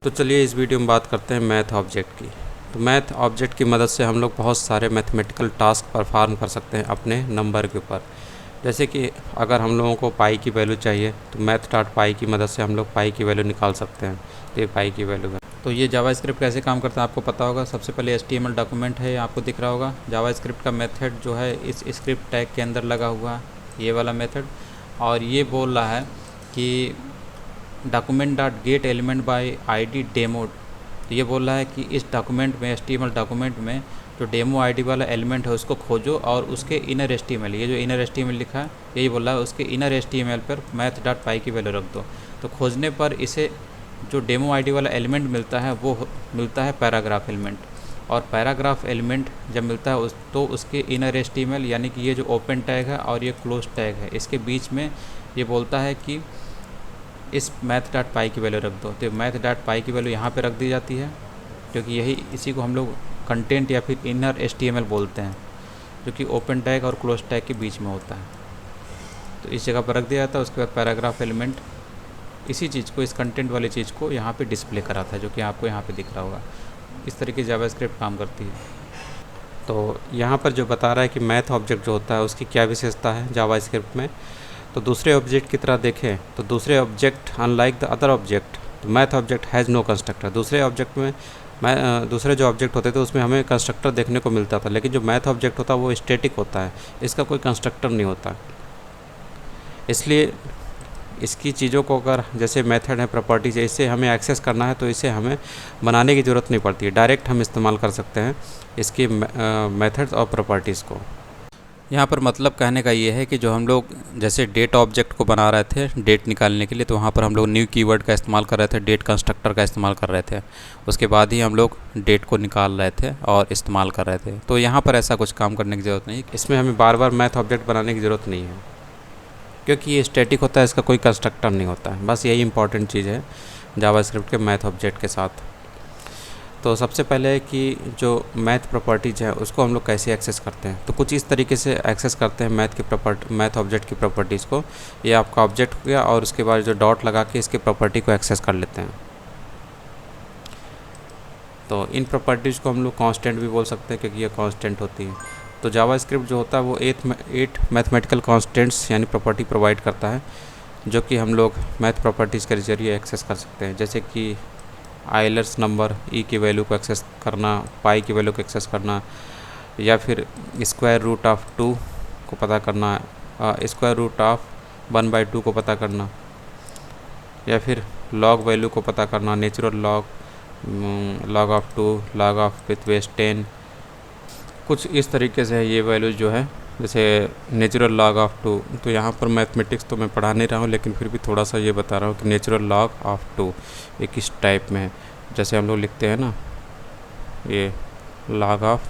तो चलिए इस वीडियो में बात करते हैं मैथ ऑब्जेक्ट की। तो मैथ ऑब्जेक्ट की मदद से हम लोग बहुत सारे मैथमेटिकल टास्क परफॉर्म कर सकते हैं अपने नंबर के ऊपर। जैसे कि अगर हम लोगों को पाई की वैल्यू चाहिए तो मैथ डॉट पाई की मदद से हम लोग पाई की वैल्यू निकाल सकते हैं। तो ये पाई की वैल्यू है। तो ये जावास्क्रिप्ट कैसे काम करता है आपको पता होगा। सबसे पहले HTML डॉक्यूमेंट है, आपको दिख रहा होगा। जावास्क्रिप्ट का मेथड जो है इस स्क्रिप्ट टैग के अंदर लगा हुआ है, ये वाला मेथड। और ये बोल रहा है कि document dot gate element by ID demo. तो ये बोल रहा है कि इस डॉक्यूमेंट में HTML डॉक्यूमेंट में जो डेमो ID वाला एलिमेंट है उसको खोजो और उसके इनर HTML, ये जो इनर HTML लिखा है यही बोल रहा है, उसके इनर HTML पर मैथ डॉट पाई की वैल्यू रख दो। तो खोजने पर इसे जो डेमो ID वाला एलिमेंट मिलता है वो मिलता है पैराग्राफ एलिमेंट। और पैराग्राफ एलिमेंट जब मिलता है तो उसके इनर HTML यानी कि ये जो ओपन टैग है और ये क्लोज टैग है, इसके बीच में ये बोलता है कि इस मैथ डॉट पाई की वैल्यू रख दो। तो मैथ डॉट पाई की वैल्यू यहाँ पे रख दी जाती है, क्योंकि इसी को हम लोग कंटेंट या फिर इनर HTML बोलते हैं, जो कि ओपन टैग और क्लोज टैग के बीच में होता है। तो इस जगह पर रख दिया जाता है। उसके बाद पैराग्राफ एलिमेंट इसी चीज़ को, इस कंटेंट वाली चीज़ को यहाँ पे डिस्प्ले कराता है, जो कि आपको यहाँ पे दिख रहा होगा। इस तरीके से जावास्क्रिप्ट काम करती है। तो यहाँ पर जो बता रहा है कि मैथ ऑब्जेक्ट जो होता है उसकी क्या विशेषता है जावास्क्रिप्ट में। तो दूसरे ऑब्जेक्ट की तरह देखें तो दूसरे object unlike the other object, तो math object has no constructor. दूसरे ऑब्जेक्ट में दूसरे जो ऑब्जेक्ट होते थे उसमें हमें कंस्ट्रक्टर देखने को मिलता था, लेकिन जो मैथ ऑब्जेक्ट होता है वो स्टैटिक होता है, इसका कोई कंस्ट्रक्टर नहीं होता। इसलिए इसकी चीज़ों को अगर जैसे मेथड है, प्रॉपर्टीज है, इसे हमें एक्सेस करना है तो इसे हमें बनाने की ज़रूरत नहीं पड़ती है, डायरेक्ट हम इस्तेमाल कर सकते हैं इसकी मेथड्स और प्रॉपर्टीज़ को। यहाँ पर मतलब कहने का ये है कि जो हम लोग जैसे डेट ऑब्जेक्ट को बना रहे थे डेट निकालने के लिए, तो वहाँ पर हम लोग न्यू कीवर्ड का इस्तेमाल कर रहे थे, डेट कंस्ट्रक्टर का इस्तेमाल कर रहे थे। उसके बाद ही हम लोग डेट को निकाल रहे थे और इस्तेमाल कर रहे थे। तो यहाँ पर ऐसा कुछ काम करने की ज़रूरत नहीं, इसमें हमें बार बार मैथ ऑब्जेक्ट बनाने की ज़रूरत नहीं है, क्योंकि ये स्टैटिक होता है, इसका कोई कंस्ट्रक्टर नहीं होता है। बस यही इंपॉर्टेंट चीज़ है जावास्क्रिप्ट के मैथ ऑब्जेक्ट के साथ। तो सबसे पहले है कि जो मैथ प्रॉपर्टीज़ है उसको हम लोग कैसे एक्सेस करते हैं। तो कुछ इस तरीके से एक्सेस करते हैं मैथ ऑब्जेक्ट की प्रॉपर्टीज़ को। ये आपका ऑब्जेक्ट हो गया और उसके बाद जो डॉट लगा के इसकी प्रॉपर्टी को एक्सेस कर लेते हैं। तो इन प्रॉपर्टीज़ को हम लोग कांस्टेंट भी बोल सकते हैं, क्योंकि ये कांस्टेंट होती है। तो जावास्क्रिप्ट जो होता है वो 8 मैथमेटिकल कांस्टेंट्स यानी प्रॉपर्टी प्रोवाइड करता है, जो कि हम लोग मैथ प्रॉपर्टीज़ के जरिए एक्सेस कर सकते हैं। जैसे कि आइलर्स नंबर ई की वैल्यू को एक्सेस करना, पाई की वैल्यू को एक्सेस करना, या फिर स्क्वायर रूट ऑफ 2 को पता करना, स्क्वायर रूट ऑफ 1/2 को पता करना, या फिर लॉग वैल्यू को पता करना, natural log, log of 2, log of with base 10। कुछ इस तरीके से है ये वैल्यू जो है, जैसे नेचुरल लॉग ऑफ 2। तो यहाँ पर मैथमेटिक्स तो मैं पढ़ा नहीं रहा हूँ, लेकिन फिर भी थोड़ा सा ये बता रहा हूँ कि नेचुरल लॉग ऑफ 2 ये किस टाइप में है। जैसे हम लोग लिखते हैं ना ये लॉग ऑफ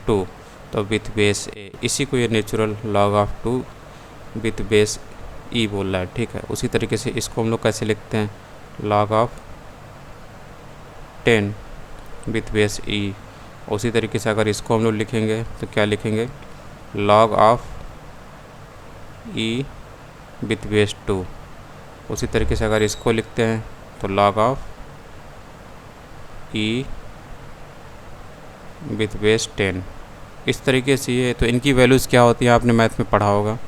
2 तो विथ बेस ए, इसी को ये natural log of 2 with base E बोल रहा है, ठीक है। उसी तरीके से इसको हम लोग कैसे लिखते हैं, लॉग ऑफ 10 विथ बेस ई। उसी तरीके से अगर इसको हम लोग लिखेंगे तो क्या लिखेंगे, log of E with base 2। उसी तरीके से अगर इसको लिखते हैं तो log of E with base 10। इस तरीके से ये, तो इनकी वैल्यूज़ क्या होती है आपने मैथ में पढ़ा होगा,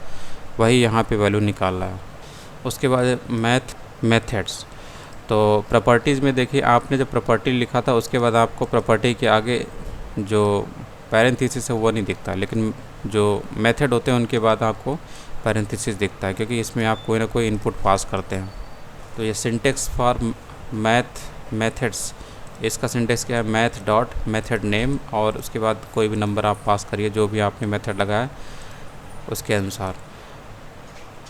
वही यहाँ पे वैल्यू निकाल रहा है। उसके बाद मेथड्स। तो प्रॉपर्टीज़ में देखिए, आपने जब प्रॉपर्टी लिखा था उसके बाद आपको प्रॉपर्टी के आगे जो पैरेंथेसिस है वो नहीं दिखता, लेकिन जो मेथड होते हैं उनके बाद आपको पैरेंथेसिस दिखता है, क्योंकि इसमें आप कोई ना कोई इनपुट पास करते हैं। तो ये सिंटेक्स फॉर मेथड्स, इसका सिंटेक्स क्या है, मैथ डॉट मेथड नेम, और उसके बाद कोई भी नंबर आप पास करिए जो भी आपने मेथड लगाया उसके अनुसार।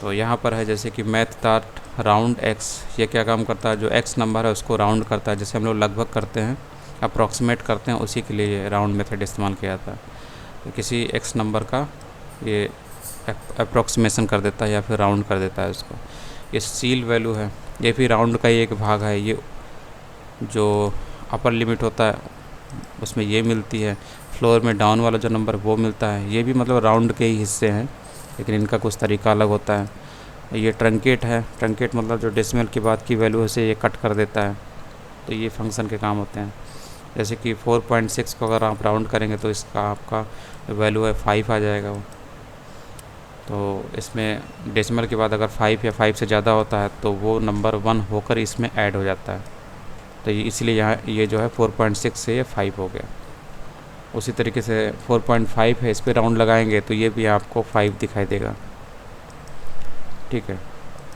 तो यहाँ पर है जैसे कि मैथ डॉट राउंड एक्स, ये क्या काम करता है, जो एक्स नंबर है उसको राउंड करता है। जैसे हम लोग लगभग करते हैं, अप्रॉक्सीमेट करते हैं, उसी के लिए ये राउंड मेथड इस्तेमाल किया जाता है। तो किसी एक्स नंबर का ये अप्रॉक्सीमेशन कर देता है या फिर राउंड कर देता है उसको। ये सील वैल्यू है, ये भी राउंड का ही एक भाग है। ये जो अपर लिमिट होता है उसमें ये मिलती है, फ्लोर में डाउन वाला जो नंबर वो मिलता है। ये भी मतलब राउंड के ही हिस्से हैं, लेकिन इनका कुछ तरीका अलग होता है। ये ट्रंकेट है, ट्रंकेट मतलब जो डेसिमल के बाद की वैल्यू है उसे ये कट कर देता है। तो ये फंक्शन के काम होते हैं। जैसे कि 4.6 को अगर आप राउंड करेंगे तो इसका आपका वैल्यू है 5 आ जाएगा वो। तो इसमें डेसिमल के बाद अगर 5 या 5 से ज़्यादा होता है तो वो नंबर 1 होकर इसमें ऐड हो जाता है। तो ये इसलिए यहाँ ये जो है 4.6 से ये 5 हो गया। उसी तरीके से 4.5 है, इस पर राउंड लगाएंगे तो ये भी आपको 5 दिखाई देगा। ठीक है,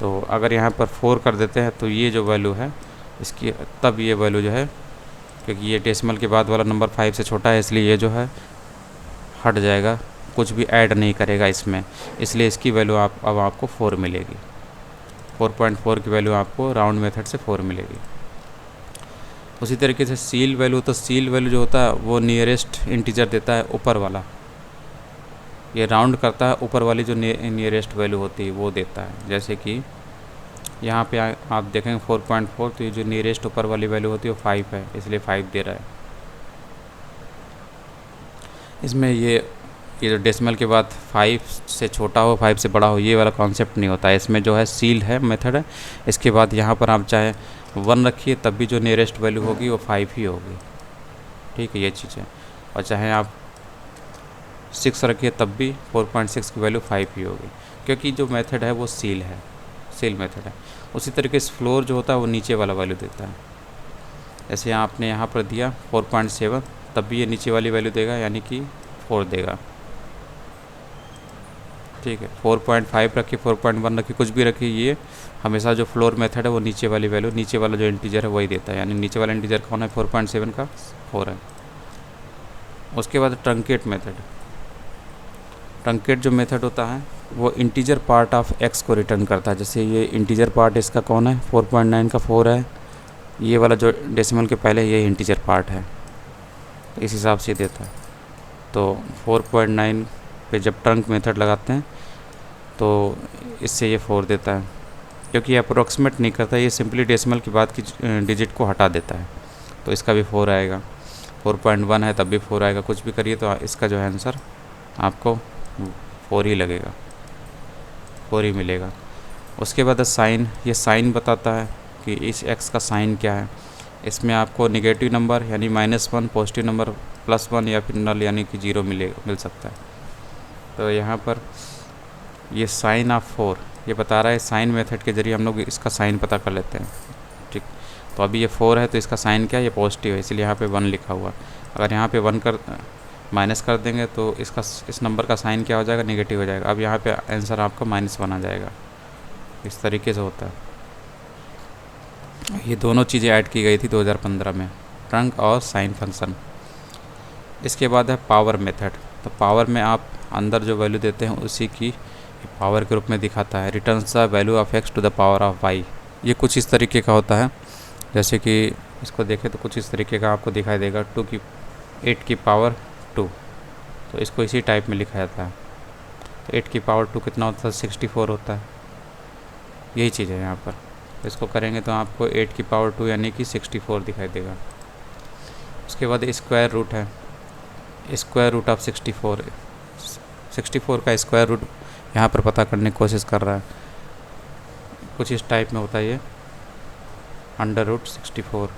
तो अगर यहाँ पर 4 कर देते हैं तो ये जो वैल्यू है इसकी, तब ये वैल्यू जो है, क्योंकि ये डेसिमल के बाद वाला नंबर 5 से छोटा है इसलिए ये जो है हट जाएगा, कुछ भी ऐड नहीं करेगा इसमें, इसलिए इसकी वैल्यू अब आपको 4 मिलेगी। 4.4 की वैल्यू आपको राउंड मेथड से 4 मिलेगी। उसी तरीके से सील वैल्यू, तो सील वैल्यू जो होता है वो नियरेस्ट इंटीजर देता है, ऊपर वाला। ये राउंड करता है, ऊपर वाली जो नियरेस्ट वैल्यू होती है वो देता है। जैसे कि यहाँ पे आप देखेंगे 4.4, तो ये जो नियरेस्ट ऊपर वाली वैल्यू होती है वो 5 है, इसलिए 5 दे रहा है। इसमें ये जो डेसिमल के बाद 5 से छोटा हो 5 से बड़ा हो ये वाला कॉन्सेप्ट नहीं होता है। इसमें जो है सील है मेथड है, इसके बाद यहाँ पर आप चाहे 1 रखिए तब भी जो नियरेस्ट वैल्यू होगी वो 5 ही होगी। ठीक है, ये चीज़ है। और चाहे आप 6 रखिए तब भी 4.6 की वैल्यू 5 ही होगी, क्योंकि जो मेथड है वो सील है, सील मेथड है। उसी तरीके से फ्लोर जो होता है वो नीचे वाला वैल्यू देता है। जैसे आपने यहाँ पर दिया 4.7, तब भी ये नीचे वाली वैल्यू देगा, यानी कि 4 देगा। ठीक है, 4.5 रखिए, 4.1 रखिए, कुछ भी रखिए, ये हमेशा जो फ्लोर मेथड है वो नीचे वाली वैल्यू, नीचे वाला जो इंटीजर है वही देता है। यानी नीचे वाला इंटीजर कौन है, 4.7 का 4 है। उसके बाद ट्रंकेट मेथड। ट्रंकेट जो मेथड होता है वो इंटीजर पार्ट ऑफ एक्स को रिटर्न करता है। जैसे ये इंटीजर पार्ट इसका कौन है, 4.9 का 4 है, ये वाला जो डेसिमल के पहले ये इंटीजर पार्ट है, तो इस हिसाब से देता है। तो 4.9 पे जब ट्रंक मेथड लगाते हैं तो इससे ये 4 देता है, क्योंकि ये अप्रोक्सीमेट नहीं करता, ये सिंपली डेसिमल के बाद की डिजिट को हटा देता है, तो इसका भी 4 आएगा। 4.1 है तब भी 4 आएगा, कुछ भी करिए तो इसका जो है आंसर आपको 4 ही लगेगा, 4 ही मिलेगा। उसके बाद साइन, ये साइन बताता है कि इस एक्स का साइन क्या है। इसमें आपको नेगेटिव नंबर यानी -1, पॉजिटिव नंबर +1 या फिर नल यानी कि 0 मिल सकता है। तो यहाँ पर ये साइन ऑफ 4 ये बता रहा है, साइन मेथड के जरिए हम लोग इसका साइन पता कर लेते हैं। ठीक, तो अभी ये 4 है तो इसका साइन क्या है, ये पॉजिटिव है, इसलिए यहाँ पे 1 लिखा हुआ। अगर यहाँ पे 1 कर माइनस कर देंगे तो इसका, इस नंबर का साइन क्या हो जाएगा, नेगेटिव हो जाएगा। अब यहाँ पे आंसर आपका -1 आ जाएगा। इस तरीके से होता है। ये दोनों चीज़ें ऐड की गई थी 2015 में, ट्रंक और साइन फंक्शन। इसके बाद है पावर मेथड। तो पावर में आप अंदर जो वैल्यू देते हैं उसी की पावर के रूप में दिखाता है। Returns the value of x to the power of y। ये कुछ इस तरीके का होता है, जैसे कि इसको देखें तो कुछ इस तरीके का आपको दिखाई देगा, 8 की पावर 2। तो इसको इसी टाइप में लिखा जाता है। तो 8 की पावर 2 कितना होता है, 64 होता है। यही चीज़ है यहाँ पर। तो इसको करेंगे तो आपको 8 की पावर 2 यानी कि 64 दिखाई देगा। उसके बाद स्क्वायर रूट है, स्क्वायर रूट ऑफ 64 का स्क्वायर रूट यहाँ पर पता करने की कोशिश कर रहा है। कुछ इस टाइप में होता है ये, √64।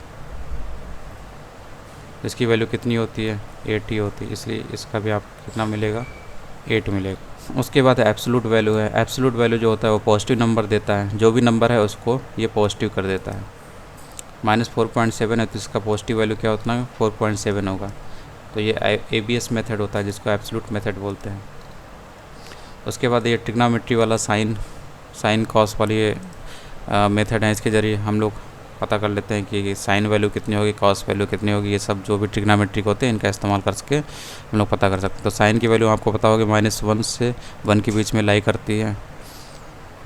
इसकी वैल्यू कितनी होती है, 8 ही होती है, इसलिए इसका भी आपको कितना मिलेगा, 8 मिलेगा। उसके बाद एब्सोल्यूट वैल्यू है। एब्सोल्यूट वैल्यू जो होता है वो पॉजिटिव नंबर देता है, जो भी नंबर है उसको ये पॉजिटिव कर देता है। -4.7 है तो इसका पॉजिटिव वैल्यू क्या होता है, 4.7 होगा। तो ये ABS मेथड होता है जिसको एब्सोल्यूट मेथड बोलते हैं। उसके बाद ये ट्रिग्नोमेट्री वाला साइन कॉस वाली मेथड है। इसके ज़रिए हम लोग पता कर लेते हैं कि साइन वैल्यू कितनी होगी, कॉस वैल्यू कितनी होगी। ये सब जो भी ट्रिग्नोमेट्रिक होते हैं इनका इस्तेमाल करके हम लोग पता कर सकते हैं। तो साइन की वैल्यू आपको पता होगी -1 से 1 के बीच में लाई करती है।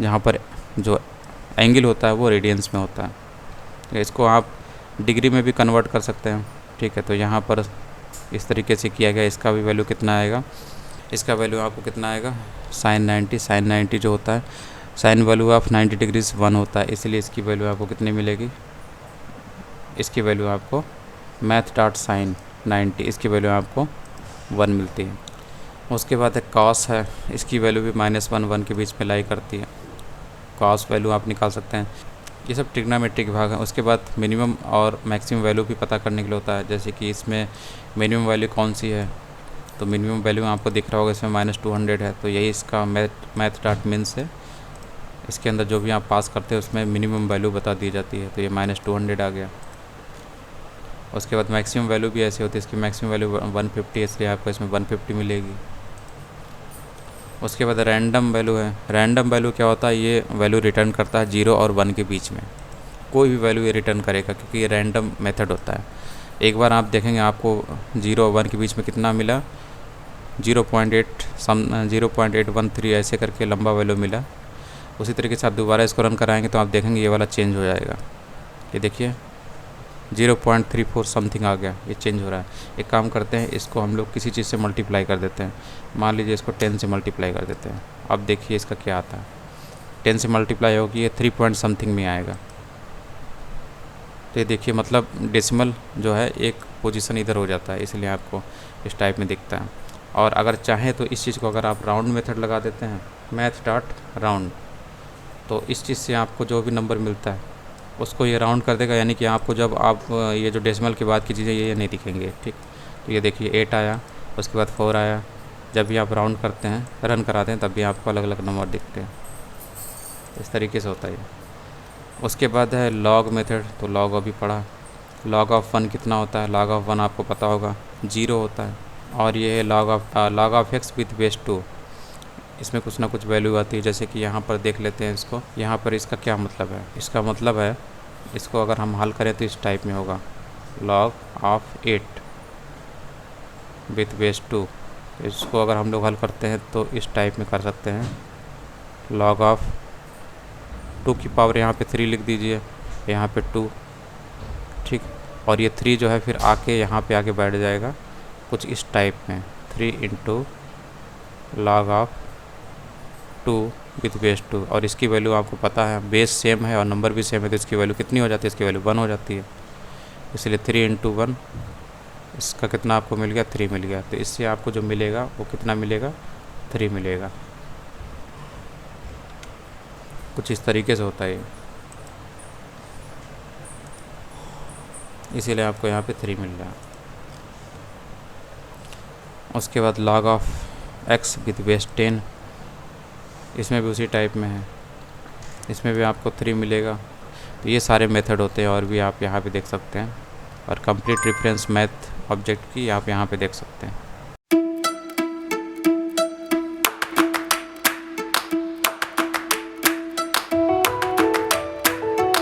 जहाँ पर जो एंगल होता है वो रेडियंस में होता है। इसको आप डिग्री में भी कन्वर्ट कर सकते हैं। ठीक है, तो यहाँ पर इस तरीके से किया गया। इसका भी वैल्यू कितना आएगा, इसका वैल्यू आपको कितना आएगा, sin 90 जो होता है, साइन वैल्यू ऑफ 90 डिग्रीज 1 होता है, इसलिए इसकी वैल्यू आपको कितनी मिलेगी, इसकी वैल्यू आपको math.sin 90 इसकी वैल्यू आपको 1 मिलती है। उसके बाद एक कॉस है, इसकी वैल्यू भी -1 1 के बीच में लाई करती है। कॉस वैल्यू आप निकाल सकते हैं। ये सब ट्रिग्नोमेट्रिक भाग है। उसके बाद मिनिमम और मैक्सिमम वैल्यू भी पता करने के लिए होता है, जैसे कि इसमें मिनिमम वैल्यू कौन सी है, तो मिनिमम वैल्यू आपको दिख रहा होगा इसमें -200 है, तो यही इसका मैथ डॉट मीन्स है। इसके अंदर जो भी आप पास करते हैं उसमें मिनिमम वैल्यू बता दी जाती है, तो ये -200 आ गया। उसके बाद मैक्सिमम वैल्यू भी ऐसी होती है, इसकी मैक्सिमम वैल्यू 150 है, इसलिए आपको इसमें 150 मिलेगी। उसके बाद रैंडम वैल्यू है। रैंडम वैल्यू क्या होता है, ये वैल्यू रिटर्न करता है 0 और 1 के बीच में, कोई भी वैल्यू ये रिटर्न करेगा, क्योंकि ये रैंडम मेथड होता है। एक बार आप देखेंगे आपको 0 और 1 के बीच में कितना मिला, 0.813 ऐसे करके लंबा वैल्यू मिला। उसी तरीके से आप दोबारा इसको रन कराएंगे तो आप देखेंगे ये वाला चेंज हो जाएगा। ये देखिए 0.34 समथिंग आ गया, ये चेंज हो रहा है। एक काम करते हैं, इसको हम लोग किसी चीज़ से मल्टीप्लाई कर देते हैं। मान लीजिए इसको 10 से मल्टीप्लाई कर देते हैं। अब देखिए इसका क्या आता है, 10 से मल्टीप्लाई होगी, ये 3 पॉइंट समथिंग में आएगा। तो ये देखिए मतलब डेसिमल जो है एक पोजीशन इधर हो जाता है, इसलिए आपको इस टाइप में दिखता है। और अगर चाहें तो इस चीज़ को अगर आप राउंड मेथड लगा देते हैं, मैथ डॉट राउंड, तो इस चीज़ से आपको जो भी नंबर मिलता है उसको ये राउंड कर देगा, यानी कि आपको जब आप ये जो डेसिमल के बाद की चीज़ें ये नहीं दिखेंगे, ठीक। तो ये देखिए 8 आया, उसके बाद 4 आया। जब भी आप राउंड करते हैं, रन कराते हैं, तब भी आपको अलग अलग नंबर दिखते हैं। इस तरीके से होता है। उसके बाद है लॉग मेथड, तो लॉग अभी पढ़ा। लॉग ऑफ 1 कितना होता है, लॉग ऑफ 1 आपको पता होगा 0 होता है। और ये है log of x with base 2, इसमें कुछ ना कुछ वैल्यू आती है। जैसे कि यहाँ पर देख लेते हैं इसको, यहाँ पर इसका क्या मतलब है। इसका मतलब है, इसको अगर हम हल करें तो इस टाइप में होगा, लॉग ऑफ 8 विथ बेस 2। इसको अगर हम लोग हल करते हैं तो इस टाइप में कर सकते हैं, लॉग ऑफ 2 की पावर यहाँ पे 3 लिख दीजिए, यहाँ पे 2, ठीक। और ये 3 जो है फिर आके यहाँ पे आके बैठ जाएगा कुछ इस टाइप में, 3 into log of 2 with base 2। और इसकी वैल्यू आपको पता है, बेस सेम है और नंबर भी सेम है, तो इसकी वैल्यू कितनी हो जाती है, इसकी वैल्यू 1 हो जाती है। इसलिए 3 इंटू 1, इसका कितना आपको मिल गया, 3 मिल गया। तो इससे आपको जो मिलेगा वो कितना मिलेगा, 3 मिलेगा। कुछ इस तरीके से होता है, इसीलिए आपको यहाँ पे 3 मिल रहा है। उसके बाद log of x with base 10, इसमें भी उसी टाइप में है, इसमें भी आपको 3 मिलेगा। तो ये सारे मेथड होते हैं, और भी आप यहाँ पे देख सकते हैं। और कंप्लीट रेफरेंस मैथ ऑब्जेक्ट की आप यहाँ पे देख सकते हैं।